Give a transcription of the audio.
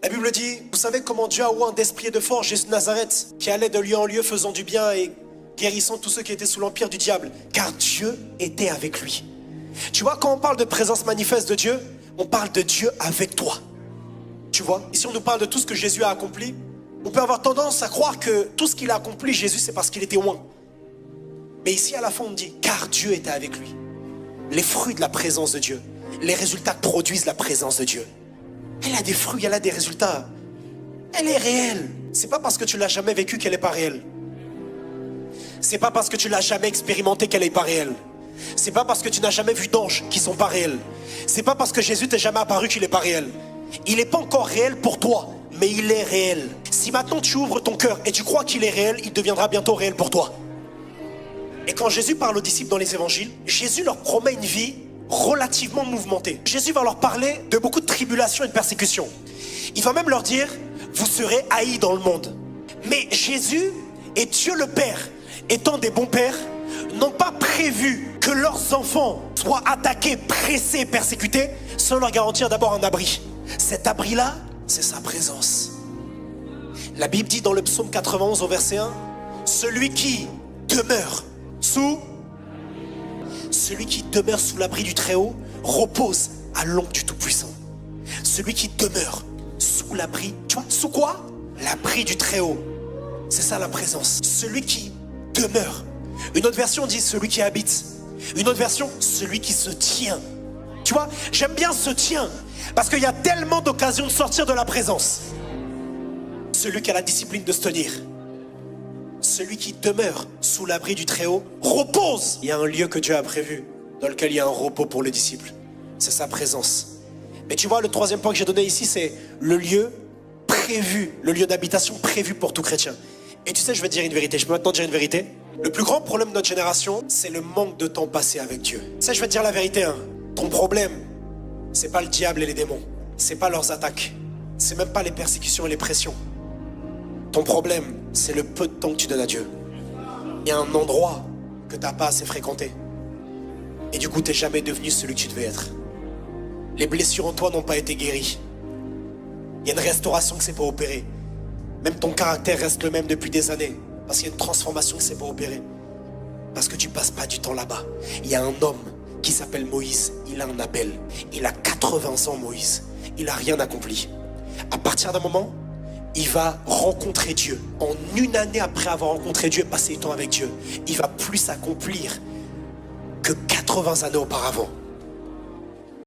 La Bible dit, vous savez comment Dieu a oint d'esprit et de force Jésus de Nazareth, qui allait de lieu en lieu faisant du bien et guérissant tous ceux qui étaient sous l'empire du diable, car Dieu était avec lui. Tu vois, quand on parle de présence manifeste de Dieu, on parle de Dieu avec toi. Tu vois, ici on nous parle de tout ce que Jésus a accompli. On peut avoir tendance à croire que tout ce qu'il a accompli, Jésus, c'est parce qu'il était oint. Mais ici à la fin on dit, car Dieu était avec lui. Les fruits de la présence de Dieu, les résultats produisent la présence de Dieu. Elle a des fruits, elle a des résultats. Elle est réelle. C'est pas parce que tu l'as jamais vécu qu'elle n'est pas réelle. C'est pas parce que tu l'as jamais expérimenté qu'elle n'est pas réelle. C'est pas parce que tu n'as jamais vu d'anges qui sont pas réels. C'est pas parce que Jésus t'est jamais apparu qu'il n'est pas réel. Il n'est pas encore réel pour toi, mais il est réel. Si maintenant tu ouvres ton cœur et tu crois qu'il est réel, il deviendra bientôt réel pour toi. Et quand Jésus parle aux disciples dans les évangiles, Jésus leur promet une vie relativement mouvementée. Jésus va leur parler de beaucoup de tribulations et de persécutions. Il va même leur dire, vous serez haïs dans le monde. Mais Jésus et Dieu le Père, étant des bons pères, n'ont pas prévu que leurs enfants soient attaqués, pressés, persécutés, sans leur garantir d'abord un abri. Cet abri-là, c'est sa présence. La Bible dit dans le psaume 91 au verset 1, celui qui demeure sous l'abri du Très-Haut repose à l'ombre du Tout-Puissant. Celui qui demeure sous l'abri, tu vois, sous quoi? L'abri du Très-Haut. C'est ça la présence. Celui qui demeure. Une autre version dit celui qui habite. Une autre version, celui qui se tient. Tu vois, j'aime bien se tient parce qu'il y a tellement d'occasions de sortir de la présence. Celui qui a la discipline de se tenir. Celui qui demeure sous l'abri du Très-Haut repose. Il y a un lieu que Dieu a prévu dans lequel il y a un repos pour le disciple. C'est sa présence. Mais tu vois, le troisième point que j'ai donné ici, c'est le lieu prévu, le lieu d'habitation prévu pour tout chrétien. Et tu sais, je vais te dire une vérité. Je peux maintenant te dire une vérité. Le plus grand problème de notre génération, c'est le manque de temps passé avec Dieu. Tu sais, je vais te dire la vérité. Hein. Ton problème, c'est pas le diable et les démons. C'est pas leurs attaques. C'est même pas les persécutions et les pressions. Ton problème, c'est le peu de temps que tu donnes à Dieu. Il y a un endroit que tu n'as pas assez fréquenté. Et du coup, tu n'es jamais devenu celui que tu devais être. Les blessures en toi n'ont pas été guéries. Il y a une restauration que c'est pas opérée. Même ton caractère reste le même depuis des années. Parce qu'il y a une transformation que c'est pas opérée. Parce que tu passes pas du temps là-bas. Il y a un homme qui s'appelle Moïse. Il a un appel. Il a 80 ans, Moïse. Il n'a rien accompli. À partir d'un moment, il va rencontrer Dieu. En une année après avoir rencontré Dieu et passé du temps avec Dieu, il va plus accomplir que 80 années auparavant.